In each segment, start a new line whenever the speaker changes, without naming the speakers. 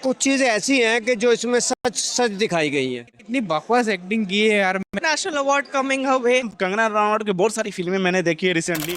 कुछ चीजें ऐसी हैं कि जो इसमें सच सच दिखाई गई हैं।
इतनी बकवास एक्टिंग की है यार।
National award coming away.
Kangana Ranaut की बहुत सारी फिल्में मैंने देखी है रिसेंटली।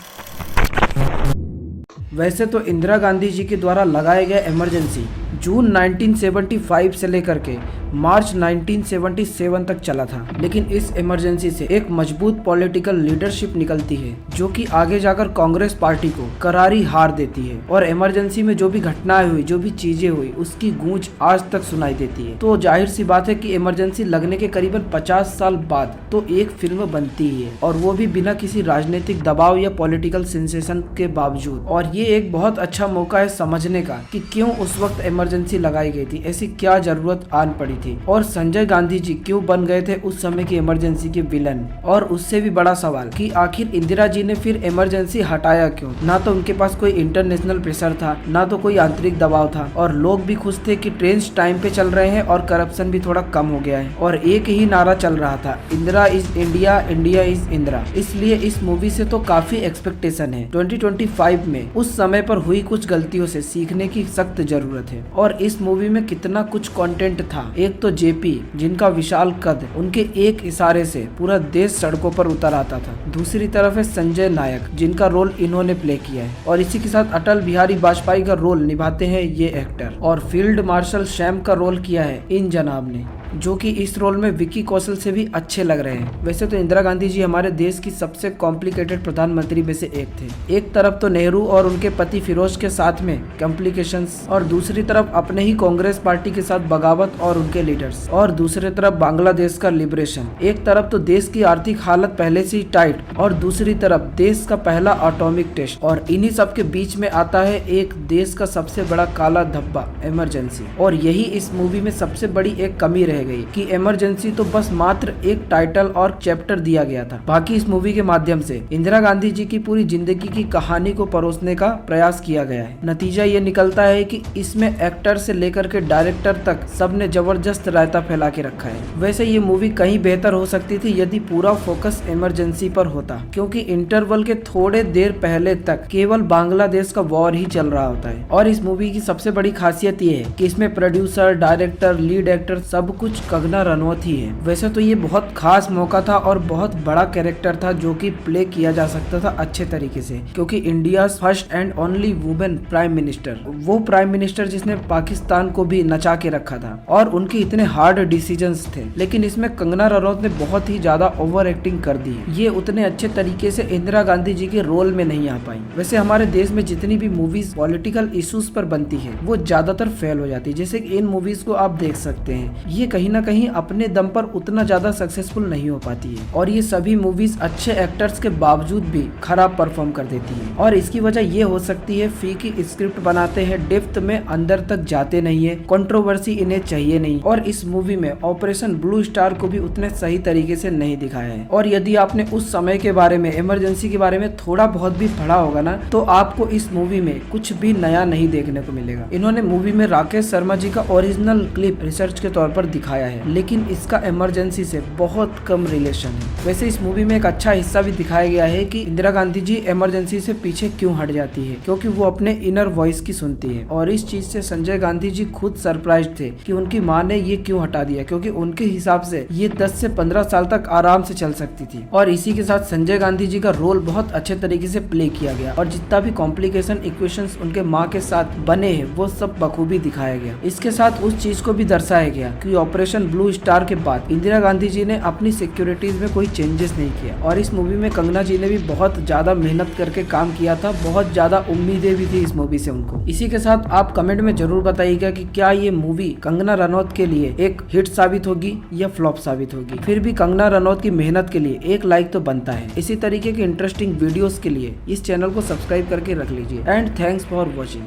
वैसे तो इंदिरा गांधी जी के द्वारा लगाए गए इमरजेंसी जून 1975 से लेकर के मार्च 1977 तक चला था, लेकिन इस इमरजेंसी से एक मजबूत पॉलिटिकल लीडरशिप निकलती है जो कि आगे जाकर कांग्रेस पार्टी को करारी हार देती है। और इमरजेंसी में जो भी घटनाएं हुई, जो भी चीजें हुई, उसकी गूंज आज तक सुनाई देती है। तो जाहिर सी बात है कि इमरजेंसी लगने के करीबन 50 साल बाद तो एक फिल्म बनती ही है, और वो भी बिना किसी राजनीतिक दबाव या पॉलिटिकल सेंसेशन के बावजूद। और ये एक बहुत अच्छा मौका है समझने का कि क्यों उस वक्त इमरजेंसी लगाई गई थी, ऐसी क्या जरूरत आन पड़ी थी, और संजय गांधी जी क्यों बन गए थे उस समय की इमरजेंसी के विलन। और उससे भी बड़ा सवाल कि आखिर इंदिरा जी ने फिर इमरजेंसी हटाया क्यों। ना तो उनके पास कोई इंटरनेशनल प्रेशर था, ना तो कोई आंतरिक दबाव था, और लोग भी खुश थे कि ट्रेन टाइम पे चल रहे हैं और करप्शन भी थोड़ा कम हो गया है। और एक ही नारा चल रहा था, Indira is India, India is Indira. इसलिए इस मूवी से तो काफी एक्सपेक्टेशन है। 2025 में उस समय पर हुई कुछ गलतियों से सीखने की सख्त जरूरत है। और इस मूवी में कितना कुछ कंटेंट था। एक तो जेपी जिनका विशाल कद, उनके एक इशारे से पूरा देश सड़कों पर उतर आता था। दूसरी तरफ है संजय नायक जिनका रोल इन्होंने प्ले किया है, और इसी के साथ अटल बिहारी वाजपेयी का रोल निभाते हैं ये एक्टर। और फील्ड मार्शल शैम का रोल किया है इन जनाब ने, जो कि इस रोल में विकी कौशल से भी अच्छे लग रहे हैं। वैसे तो इंदिरा गांधी जी हमारे देश की सबसे कॉम्प्लिकेटेड प्रधानमंत्री में से एक थे। एक तरफ तो नेहरू और उनके पति फिरोज के साथ में कॉम्प्लिकेशंस, और दूसरी तरफ अपने ही कांग्रेस पार्टी के साथ बगावत और उनके लीडर्स, और दूसरी तरफ बांग्लादेश का लिबरेशन। एक तरफ तो देश की आर्थिक हालत पहले से ही टाइट, और दूसरी तरफ देश का पहला एटॉमिक टेस्ट। और इन्हीं सब के बीच में आता है एक देश का सबसे बड़ा काला धब्बा, इमरजेंसी। और यही इस मूवी में सबसे बड़ी एक कमी रह गई कि इमरजेंसी तो बस मात्र एक टाइटल और चैप्टर दिया गया था। बाकी इस मूवी के माध्यम से इंदिरा गांधी जी की पूरी जिंदगी की कहानी को परोसने का प्रयास किया गया है। नतीजा ये निकलता है कि इसमें एक्टर से लेकर के डायरेक्टर तक सबने जबरदस्त रायता फैला के रखा है। वैसे ये मूवी कहीं बेहतर हो सकती थी यदि पूरा फोकस इमरजेंसी पर होता, क्योंकि इंटरवल के थोड़े देर पहले तक केवल बांग्लादेश का वॉर ही चल रहा होता है। और इस मूवी की सबसे बड़ी खासियत ये है कि इसमें प्रोड्यूसर, डायरेक्टर, लीड एक्टर सब कुछ कंगना रनौत ही है। वैसे तो ये बहुत खास मौका था और बहुत बड़ा कैरेक्टर था जो कि प्ले किया जा सकता था अच्छे तरीके से, क्योंकि India first and only women prime minister, वो प्राइम मिनिस्टर जिसने पाकिस्तान को भी नचा के रखा था, और उनके इतने हार्ड डिसीजंस थे। लेकिन इसमें कंगना रनौत ने बहुत ही ज्यादा ओवर एक्टिंग कर दी। ये उतने अच्छे तरीके से इंदिरा गांधी जी के रोल में नहीं आ पाई। वैसे हमारे देश में जितनी भी मूवीज पॉलिटिकल इश्यूज पर बनती है वो ज्यादातर फेल हो जाती है। जैसे कि इन मूवीज को आप देख सकते हैं, ये कहीं ना कहीं अपने दम पर उतना ज्यादा सक्सेसफुल नहीं हो पाती है, और ये सभी मूवीज अच्छे एक्टर्स के बावजूद भी खराब परफॉर्म कर देती है। और इसकी वजह ये हो सकती है फीकी स्क्रिप्ट बनाते हैं, डेप्थ में अंदर तक जाते नहीं है, कंट्रोवर्सी इन्हें चाहिए नहीं। और इस मूवी में ऑपरेशन ब्लू स्टार को भी उतने सही तरीके से नहीं दिखाया है। और यदि आपने उस समय के बारे में, इमरजेंसी के बारे में थोड़ा बहुत भी पढ़ा होगा ना, तो आपको इस मूवी में कुछ भी नया नहीं देखने को मिलेगा। इन्होंने मूवी में राकेश शर्मा जी का ओरिजिनल क्लिप रिसर्च के तौर पर दिखाया है, लेकिन इसका इमरजेंसी से बहुत कम रिलेशन है। वैसे इस मूवी में एक अच्छा हिस्सा भी दिखाया गया है कि इंदिरा गांधी जी इमरजेंसी से पीछे क्यों हट जाती है, क्योंकि वो अपने इनर वॉइस की सुनती है। और इस चीज से संजय गांधी जी खुद सरप्राइज थे कि उनकी माँ ने ये क्यों हटा दिया, क्योंकि उनके हिसाब से ये 10 से 15 साल तक आराम से चल सकती थी। और इसी के साथ संजय गांधी जी का रोल बहुत अच्छे तरीके से प्ले किया गया, और जितना भी कॉम्प्लिकेशन इक्वेशंस उनके माँ के साथ बने हैं वो सब बखूबी दिखाया गया। इसके साथ उस चीज को भी दर्शाया गया कि ऑपरेशन ब्लू स्टार के बाद इंदिरा गांधी जी ने अपनी सिक्योरिटीज में कोई चेंजेस नहीं किया। और इस मूवी में कंगना जी ने भी बहुत ज्यादा मेहनत करके काम किया था, बहुत ज्यादा उम्मीदें भी थी इस मूवी से उनको। इसी के साथ आप कमेंट में जरूर बताइएगा कि क्या ये मूवी कंगना रनौत के लिए एक हिट साबित होगी या फ्लॉप साबित होगी। फिर भी कंगना रनौत की मेहनत के लिए एक लाइक तो बनता है। इसी तरीके के इंटरेस्टिंग वीडियोस के लिए इस चैनल को सब्सक्राइब करके रख लीजिए। And thanks for watching.